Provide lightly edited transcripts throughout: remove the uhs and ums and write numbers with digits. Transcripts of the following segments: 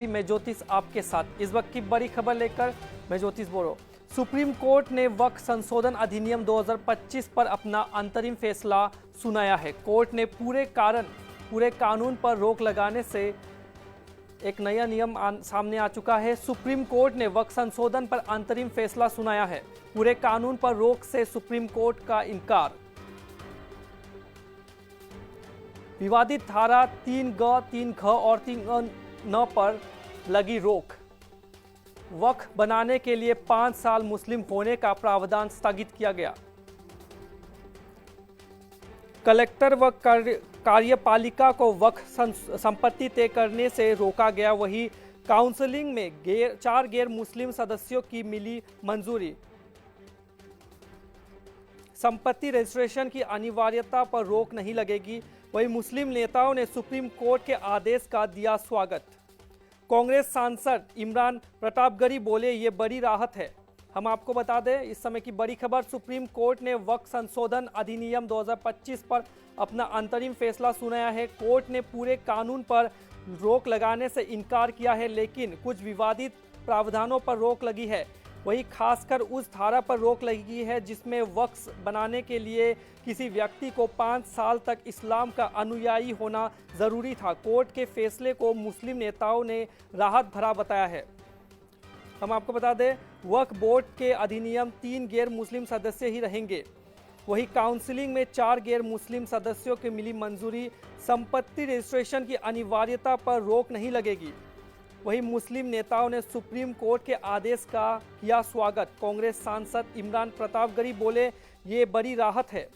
मैं ज्योतिष आपके साथ इस वक्त की बड़ी खबर लेकर मैं ज्योतिष बोल रहा हूं। सुप्रीम कोर्ट ने वक्फ संशोधन अधिनियम 2025 पर अपना अंतरिम फैसला सुनाया है। कोर्ट ने पूरे कानून पर रोक लगाने से एक नया नियम सामने आ चुका है। सुप्रीम कोर्ट ने वक्फ संशोधन पर अंतरिम फैसला सुनाया है। पूरे कानून पर रोक से सुप्रीम कोर्ट का इनकार। विवादित धारा 3G, 3ख और 3N पर लगी रोक। वक्फ बनाने के लिए 5 साल मुस्लिम होने का प्रावधान स्थगित किया गया। कलेक्टर व कार्यपालिका को वक्फ संपत्ति तय करने से रोका गया। वहीं काउंसिलिंग में 4 गैर मुस्लिम सदस्यों की मिली मंजूरी। संपत्ति रजिस्ट्रेशन की अनिवार्यता पर रोक नहीं लगेगी। वहीं मुस्लिम नेताओं ने सुप्रीम कोर्ट के आदेश का दिया स्वागत। कांग्रेस सांसद इमरान प्रतापगढ़ी बोले, ये बड़ी राहत है। हम आपको बता दें इस समय की बड़ी खबर, सुप्रीम कोर्ट ने वक्फ संशोधन अधिनियम 2025 पर अपना अंतरिम फैसला सुनाया है। कोर्ट ने पूरे कानून पर रोक लगाने से इनकार किया है, लेकिन कुछ विवादित प्रावधानों पर रोक लगी है। वहीं खासकर उस धारा पर रोक लगी है जिसमें वक्फ बनाने के लिए किसी व्यक्ति को 5 साल तक इस्लाम का अनुयायी होना जरूरी था। कोर्ट के फैसले को मुस्लिम नेताओं ने राहत भरा बताया है। हम आपको बता दें वक्फ बोर्ड के अधिनियम 3 गैर मुस्लिम सदस्य ही रहेंगे। वहीं काउंसिलिंग में 4 गैर मुस्लिम सदस्यों की मिली मंजूरी। संपत्ति रजिस्ट्रेशन की अनिवार्यता पर रोक नहीं लगेगी। वहीं मुस्लिम नेताओं ने सुप्रीम कोर्ट के आदेश का किया स्वागत। कांग्रेस सांसद इमरान प्रतापगढ़ी बोले, ये बड़ी राहत है।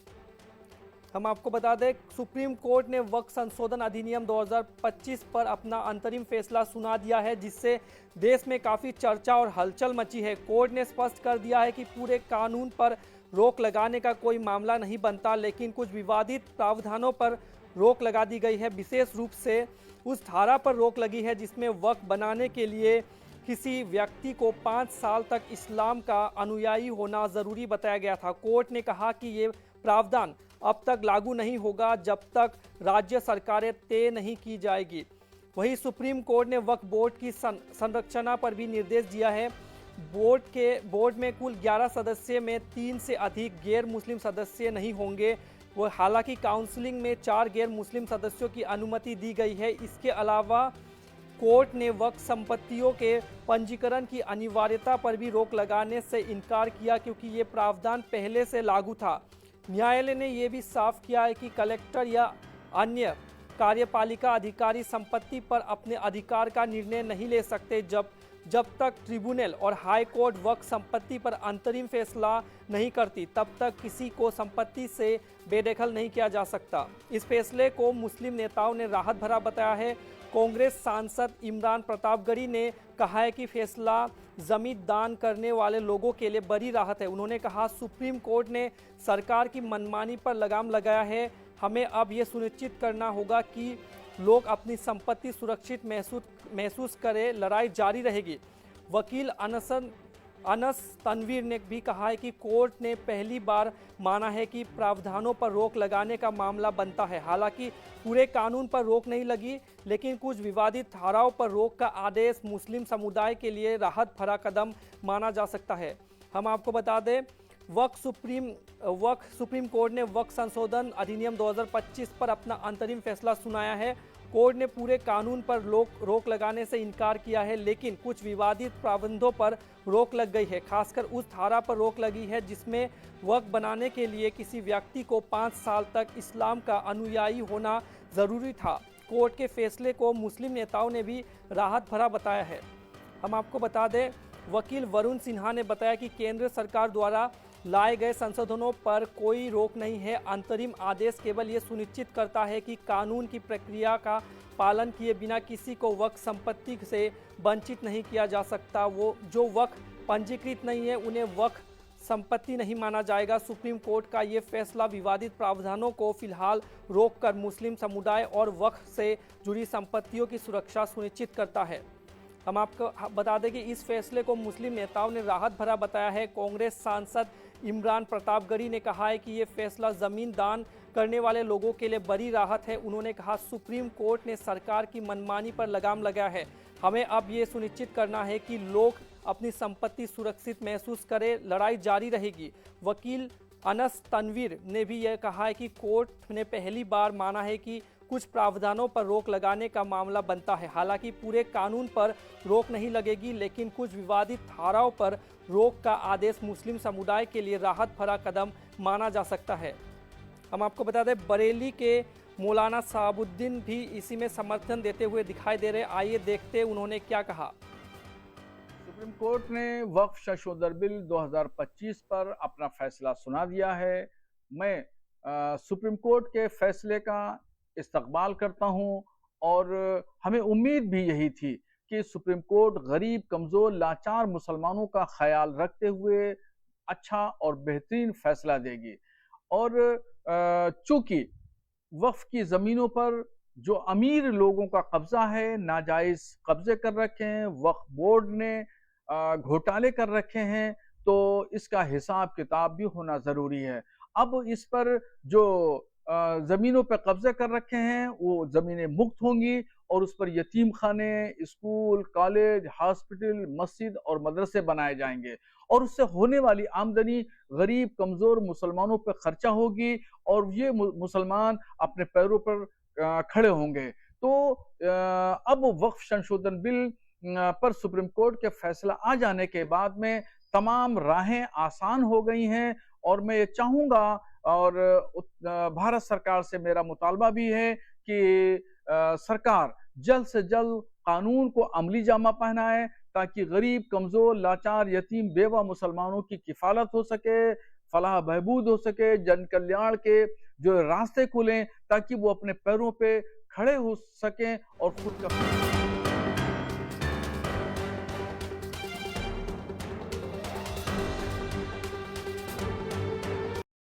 हम आपको बता दें सुप्रीम कोर्ट ने वक्फ संशोधन अधिनियम 2025 पर अपना अंतरिम फैसला सुना दिया है, जिससे देश में काफ़ी चर्चा और हलचल मची है। कोर्ट ने स्पष्ट कर दिया है कि पूरे कानून पर रोक लगाने का कोई मामला नहीं बनता, लेकिन कुछ विवादित प्रावधानों पर रोक लगा दी गई है। विशेष रूप से उस धारा पर रोक लगी है जिसमें वक्फ बनाने के लिए किसी व्यक्ति को 5 साल तक इस्लाम का अनुयायी होना ज़रूरी बताया गया था। कोर्ट ने कहा कि ये प्रावधान अब तक लागू नहीं होगा जब तक राज्य सरकारें तय नहीं की जाएगी। वहीं सुप्रीम कोर्ट ने वक्फ बोर्ड की संरचना पर भी निर्देश दिया है। बोर्ड में कुल 11 सदस्य में 3 से अधिक गैर मुस्लिम सदस्य नहीं होंगे। वो हालांकि काउंसिलिंग में 4 गैर मुस्लिम सदस्यों की अनुमति दी गई है। इसके अलावा कोर्ट ने वक्फ संपत्तियों के पंजीकरण की अनिवार्यता पर भी रोक लगाने से इनकार किया, क्योंकि ये प्रावधान पहले से लागू था। न्यायालय ने यह भी साफ किया है कि कलेक्टर या अन्य कार्यपालिका अधिकारी संपत्ति पर अपने अधिकार का निर्णय नहीं ले सकते जब तक ट्रिब्यूनल और हाई कोर्ट वक्फ संपत्ति पर अंतरिम फैसला नहीं करती, तब तक किसी को संपत्ति से बेदखल नहीं किया जा सकता। इस फैसले को मुस्लिम नेताओं ने राहत भरा बताया है। कांग्रेस सांसद इमरान प्रतापगढ़ी ने कहा है कि फैसला जमीन दान करने वाले लोगों के लिए बड़ी राहत है। उन्होंने कहा, सुप्रीम कोर्ट ने सरकार की मनमानी पर लगाम लगाया है। हमें अब ये सुनिश्चित करना होगा कि लोग अपनी संपत्ति सुरक्षित महसूस करें। लड़ाई जारी रहेगी। वकील अनस तनवीर ने भी कहा है कि कोर्ट ने पहली बार माना है कि प्रावधानों पर रोक लगाने का मामला बनता है। हालांकि पूरे कानून पर रोक नहीं लगी, लेकिन कुछ विवादित धाराओं पर रोक का आदेश मुस्लिम समुदाय के लिए राहत भरा कदम माना जा सकता है। हम आपको बता दें वक्फ सुप्रीम कोर्ट ने वक्फ संशोधन अधिनियम 2025 पर अपना अंतरिम फैसला सुनाया है। कोर्ट ने पूरे कानून पर रोक लगाने से इनकार किया है, लेकिन कुछ विवादित प्रावधानों पर रोक लग गई है। खासकर उस धारा पर रोक लगी है जिसमें वक्फ बनाने के लिए किसी व्यक्ति को 5 साल तक इस्लाम का अनुयायी होना ज़रूरी था। कोर्ट के फैसले को मुस्लिम नेताओं ने भी राहत भरा बताया है। हम आपको बता दें वकील वरुण सिन्हा ने बताया कि केंद्र सरकार द्वारा लाए गए संशोधनों पर कोई रोक नहीं है। अंतरिम आदेश केवल ये सुनिश्चित करता है कि कानून की प्रक्रिया का पालन किए बिना किसी को वक्फ संपत्ति से वंचित नहीं किया जा सकता। वो जो वक्फ पंजीकृत नहीं है उन्हें वक्फ संपत्ति नहीं माना जाएगा। सुप्रीम कोर्ट का ये फैसला विवादित प्रावधानों को फिलहाल रोककर मुस्लिम समुदाय और वक्फ से जुड़ी संपत्तियों की सुरक्षा सुनिश्चित करता है। हम आपको बता दें कि इस फैसले को मुस्लिम नेताओं ने राहत भरा बताया है। कांग्रेस सांसद इमरान प्रतापगढ़ी ने कहा है कि ये फैसला ज़मीन दान करने वाले लोगों के लिए बड़ी राहत है। उन्होंने कहा, सुप्रीम कोर्ट ने सरकार की मनमानी पर लगाम लगाया है। हमें अब ये सुनिश्चित करना है कि लोग अपनी संपत्ति सुरक्षित महसूस करें। लड़ाई जारी रहेगी। वकील अनस तनवीर ने भी यह कहा है कि कोर्ट ने पहली बार माना है कि कुछ प्रावधानों पर रोक लगाने का मामला बनता है। हालांकि पूरे कानून पर रोक नहीं लगेगी, लेकिन कुछ विवादित धाराओं पर रोक का आदेश मुस्लिम समुदाय के लिए राहत भरा कदम माना जा सकता है। हम आपको बता दें, बरेली के मौलाना साहबुद्दीन भी इसी में समर्थन देते हुए दिखाई दे रहे। आइए देखते उन्होंने क्या कहा। सुप्रीम कोर्ट ने वक्फ संशोधन बिल 2025 पर अपना फैसला सुना दिया है। मैं सुप्रीम कोर्ट के फैसले का इस्तकबाल करता हूं और हमें उम्मीद भी यही थी कि सुप्रीम कोर्ट गरीब, कमजोर, लाचार मुसलमानों का ख्याल रखते हुए अच्छा और बेहतरीन फैसला देगी। और चूंकि वक्फ की जमीनों पर जो अमीर लोगों का कब्जा है, नाजायज कब्जे कर रखे हैं, वक्फ बोर्ड ने घोटाले कर रखे हैं, तो इसका हिसाब किताब भी होना जरूरी है। अब इस पर जो जमीनों पर कब्जे कर रखे हैं वो जमीनें मुक्त होंगी और उस पर यतीम खाने, स्कूल, कॉलेज, हॉस्पिटल, मस्जिद और मदरसे बनाए जाएंगे और उससे होने वाली आमदनी गरीब, कमजोर मुसलमानों पर खर्चा होगी और ये मुसलमान अपने पैरों पर खड़े होंगे। तो अब वक्फ संशोधन बिल पर सुप्रीम कोर्ट के फैसला आ जाने के बाद में तमाम राहें आसान हो गई हैं और मैं ये चाहूंगा और भारत सरकार से मेरा मुतालबा भी है कि सरकार जल्द से जल्द कानून को अमली जामा पहनाए ताकि गरीब, कमजोर, लाचार, यतीम, बेवा मुसलमानों की किफालत हो सके, फलाह बहबूद हो सके, जन कल्याण के जो रास्ते खुलें ताकि वो अपने पैरों पे खड़े हो सकें और खुद का